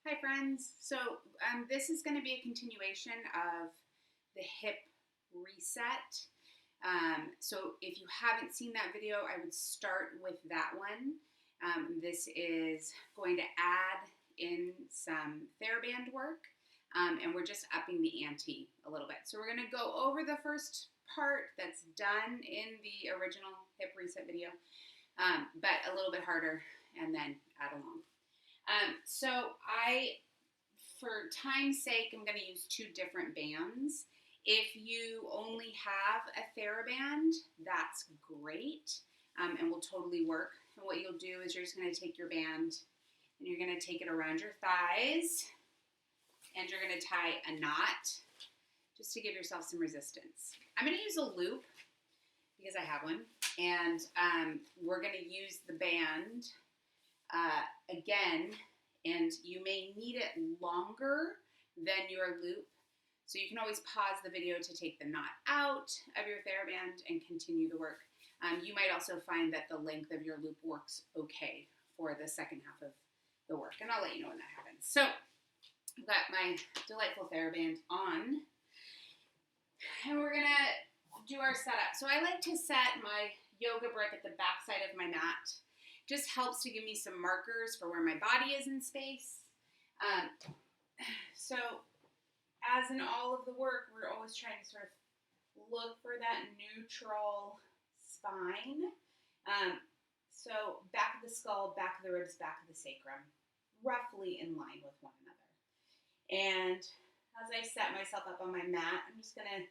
Hi friends. This is going to be a continuation of the hip reset. If you haven't seen that video, I would start with that one. This is going to add in some TheraBand work, and we're just upping the ante a little bit. So we're going to go over the first part that's done in the original hip reset video, but a little bit harder, and then add along. For time's sake, I'm going to use two different bands. If you only have a TheraBand, that's great, and will totally work. And what you'll do is you're just going to take your band and you're going to take it around your thighs, and you're going to tie a knot just to give yourself some resistance. I'm going to use a loop because I have one, and we're going to use the band again, and you may need it longer than your loop. So you can always pause the video to take the knot out of your TheraBand and continue the work. You might also find that the length of your loop works okay for the second half of the work, and I'll let you know when that happens. So I've got my delightful TheraBand on, and we're gonna do our setup. So I like to set my yoga brick at the back side of my mat. Just helps to give me some markers for where my body is in space. So as in all of the work, we're always trying to sort of look for that neutral spine. So back of the skull, back of the ribs, back of the sacrum, roughly in line with one another. And as I set myself up on my mat, I'm just gonna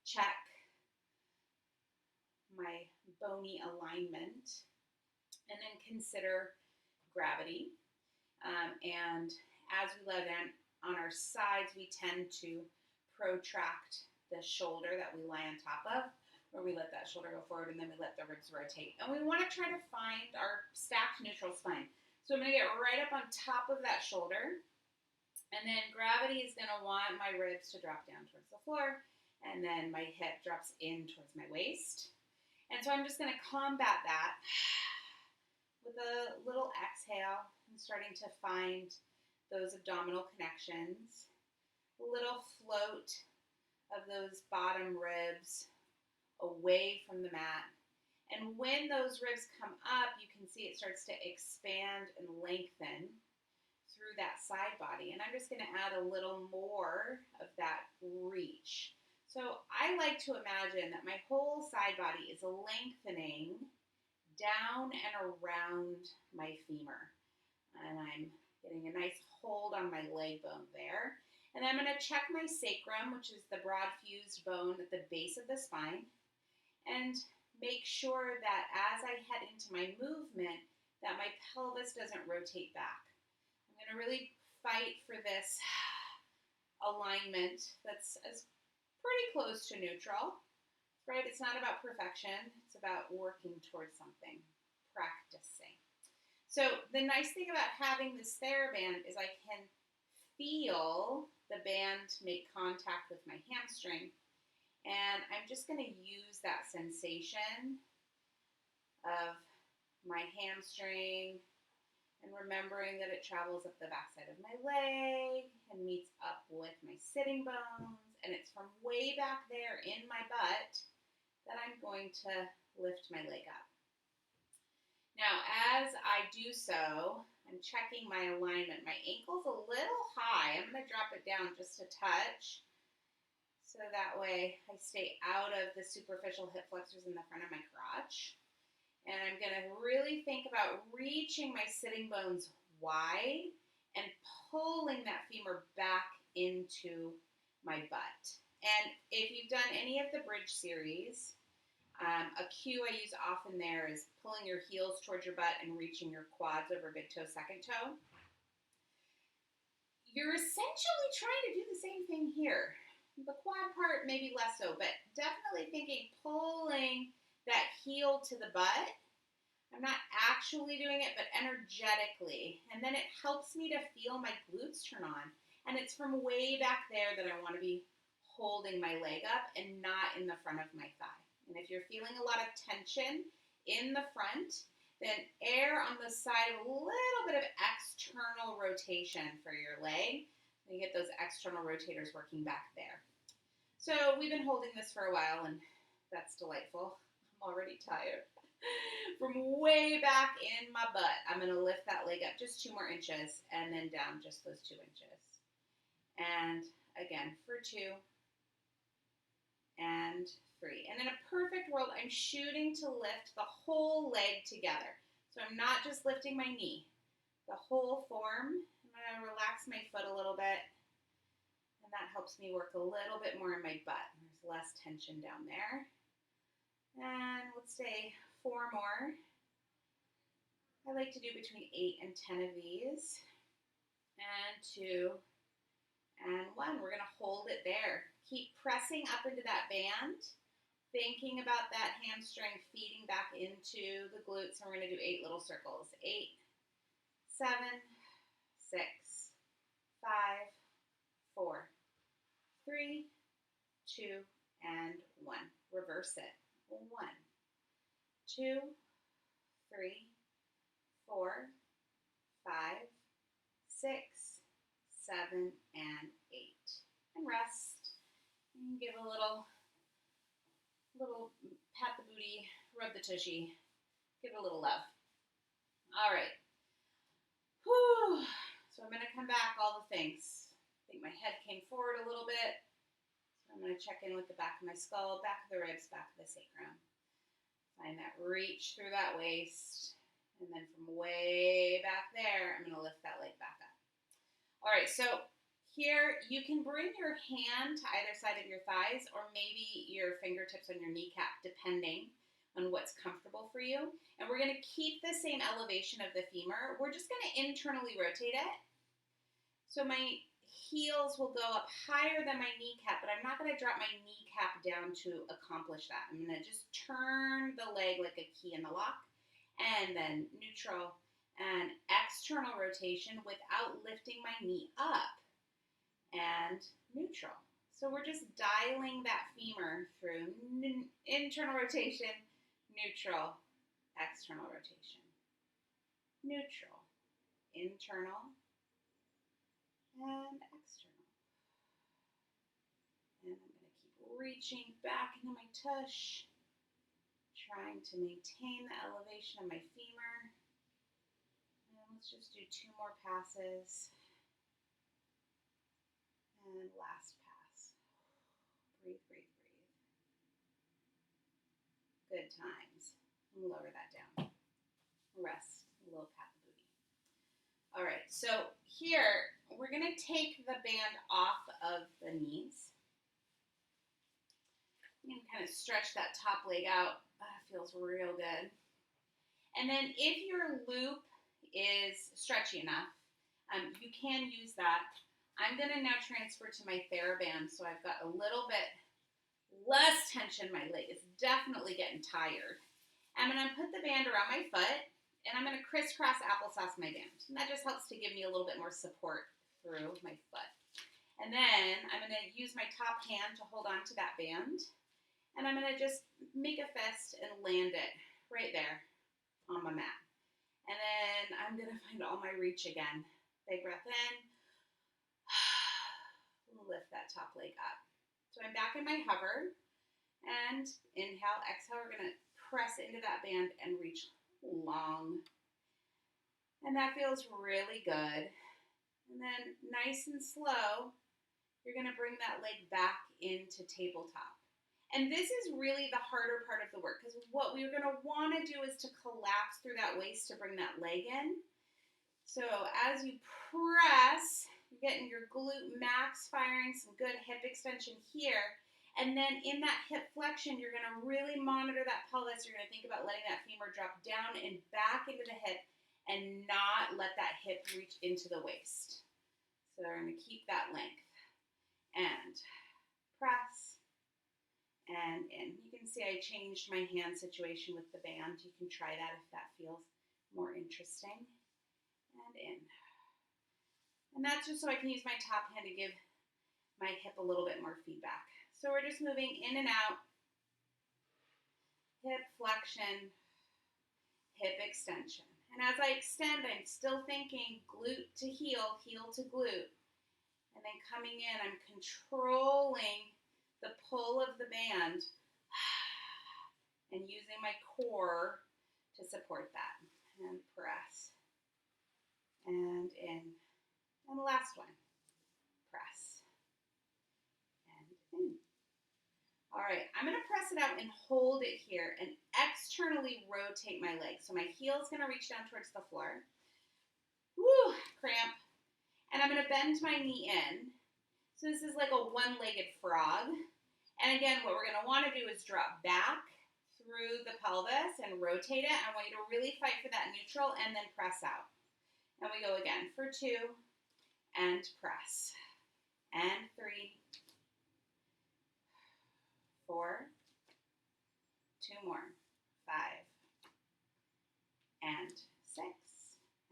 check my bony alignment, and then consider gravity. And as we let in on our sides, we tend to protract the shoulder that we lie on top of, where we let that shoulder go forward, and then we let the ribs rotate. And we want to try to find our stacked neutral spine. So I'm going to get right up on top of that shoulder, and then gravity is going to want my ribs to drop down towards the floor, and then my hip drops in towards my waist. And so I'm just going to combat that with a little exhale and starting to find those abdominal connections, a little float of those bottom ribs away from the mat. And when those ribs come up, you can see it starts to expand and lengthen through that side body. And I'm just going to add a little more of that reach. So I like to imagine that my whole side body is lengthening down and around my femur. And I'm getting a nice hold on my leg bone there. And I'm going to check my sacrum, which is the broad fused bone at the base of the spine, and make sure that as I head into my movement, that my pelvis doesn't rotate back. I'm going to really fight for this alignment that's pretty close to neutral. Right? It's not about perfection. It's about working towards something, practicing. So the nice thing about having this TheraBand is I can feel the band make contact with my hamstring, and I'm just going to use that sensation of my hamstring and remembering that it travels up the backside of my leg and meets up with my sitting bones, and it's from way back there in my butt that I'm going to lift my leg up. Now, as I do so, I'm checking my alignment. My ankle's a little high. I'm going to drop it down just a touch, so that way I stay out of the superficial hip flexors in the front of my crotch. And I'm going to really think about reaching my sitting bones wide and pulling that femur back into my butt. And if you've done any of the bridge series, a cue I use often there is pulling your heels towards your butt and reaching your quads over big toe, second toe. You're essentially trying to do the same thing here. The quad part maybe less so, but definitely thinking pulling that heel to the butt. I'm not actually doing it, but energetically. And then it helps me to feel my glutes turn on. And it's from way back there that I want to be holding my leg up and not in the front of my thigh. And if you're feeling a lot of tension in the front, Then err on the side of a little bit of external rotation for your leg. You get those external rotators working back there. So we've been holding this for a while, and that's delightful. I'm already tired. From way back in my butt, I'm going to lift that leg up just 2 more inches, and then down just those 2 inches. And again, for 2, and 3. And in a perfect world, I'm shooting to lift the whole leg together. So I'm not just lifting my knee, the whole form. I'm going to relax my foot a little bit, and that helps me work a little bit more in my butt. There's less tension down there. And let's say 4 more. I like to do between 8 and 10 of these. And 2 and 1. We're going to hold it there. Keep pressing up into that band, thinking about that hamstring feeding back into the glutes. And we're going to do 8 little circles. 8, 7, 6, 5, 4, 3, 2, and 1. Reverse it. 1, 2, 3, 4, 5, 6, 7, and 8. And rest. And give a little pat the booty, rub the tushy, give it a little love. All right. Whew. So I'm going to come back all the things. I think my head came forward a little bit. So I'm going to check in with the back of my skull, back of the ribs, back of the sacrum. Find that reach through that waist. And then from way back there, I'm going to lift that leg back up. All right, so here you can bring your hand to either side of your thighs or maybe your fingertips on your kneecap, depending on what's comfortable for you. And we're going to keep the same elevation of the femur. We're just going to internally rotate it. So my heels will go up higher than my kneecap, but I'm not going to drop my kneecap down to accomplish that. I'm going to just turn the leg like a key in the lock, and then neutral and external rotation without lifting my knee up, and neutral. So we're just dialing that femur through internal rotation, neutral, external rotation, neutral, internal, and external. And I'm going to keep reaching back into my tush, trying to maintain the elevation of my femur. And let's just do 2 more passes. And last pass. Breathe, breathe, breathe. Good times. Lower that down. Rest. A little pat the booty. All right, so here we're going to take the band off of the knees. You can kind of stretch that top leg out. Feels real good. And then if your loop is stretchy enough, you can use that. I'm going to now transfer to my TheraBand, so I've got a little bit less tension. My leg is definitely getting tired. I'm going to put the band around my foot, and I'm going to crisscross applesauce my band. And that just helps to give me a little bit more support through my foot. And then I'm going to use my top hand to hold on to that band, and I'm going to just make a fist and land it right there on my mat. And then I'm going to find all my reach again. Big breath in. Lift that top leg up. So I'm back in my hover, and inhale, exhale, we're going to press into that band and reach long. And that feels really good. And then nice and slow, you're going to bring that leg back into tabletop. And this is really the harder part of the work, because what we're going to want to do is to collapse through that waist to bring that leg in. So as you press, you're getting your glute max firing, some good hip extension here. And then in that hip flexion, you're going to really monitor that pelvis. You're going to think about letting that femur drop down and back into the hip and not let that hip reach into the waist. So we're going to keep that length. And press and in. You can see I changed my hand situation with the band. You can try that if that feels more interesting. And in. And that's just so I can use my top hand to give my hip a little bit more feedback. So we're just moving in and out, hip flexion, hip extension. And as I extend, I'm still thinking glute to heel, heel to glute. And then coming in, I'm controlling the pull of the band and using my core to support that. And press. And in. And the last one. Press. And in. All right, I'm going to press it out and hold it here and externally rotate my leg. So my heel is going to reach down towards the floor. Woo, cramp. And I'm going to bend my knee in. So this is like a one-legged frog. And again, what we're going to want to do is drop back through the pelvis and rotate it. I want you to really fight for that neutral and then press out. And we go again for 2 and press. And 3, 4, 2 more, 5, and 6,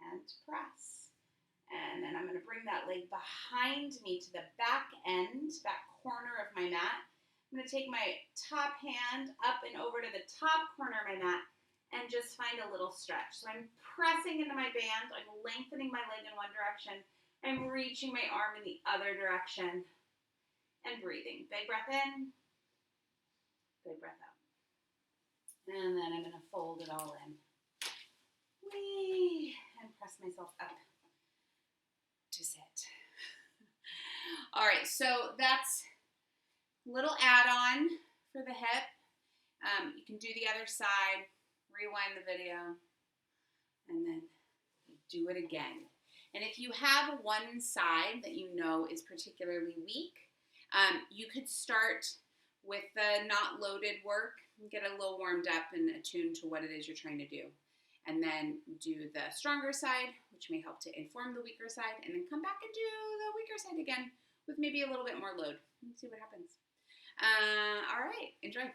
and press. And then I'm going to bring that leg behind me to the back corner of my mat. I'm going to take my top hand up and over to the top corner of my mat and just find a little stretch. So I'm pressing into my band. I'm lengthening my leg in one direction. I'm reaching my arm in the other direction and breathing. Big breath in. Big breath out. And then I'm going to fold it all in. Whee! And press myself up to sit. All right, so that's a little add-on for the hip. You can do the other side, rewind the video, and then do it again. And if you have one side that you know is particularly weak, you could start with the not loaded work and get a little warmed up and attuned to what it is you're trying to do. And then do the stronger side, which may help to inform the weaker side, and then come back and do the weaker side again with maybe a little bit more load and see what happens. All right, enjoy.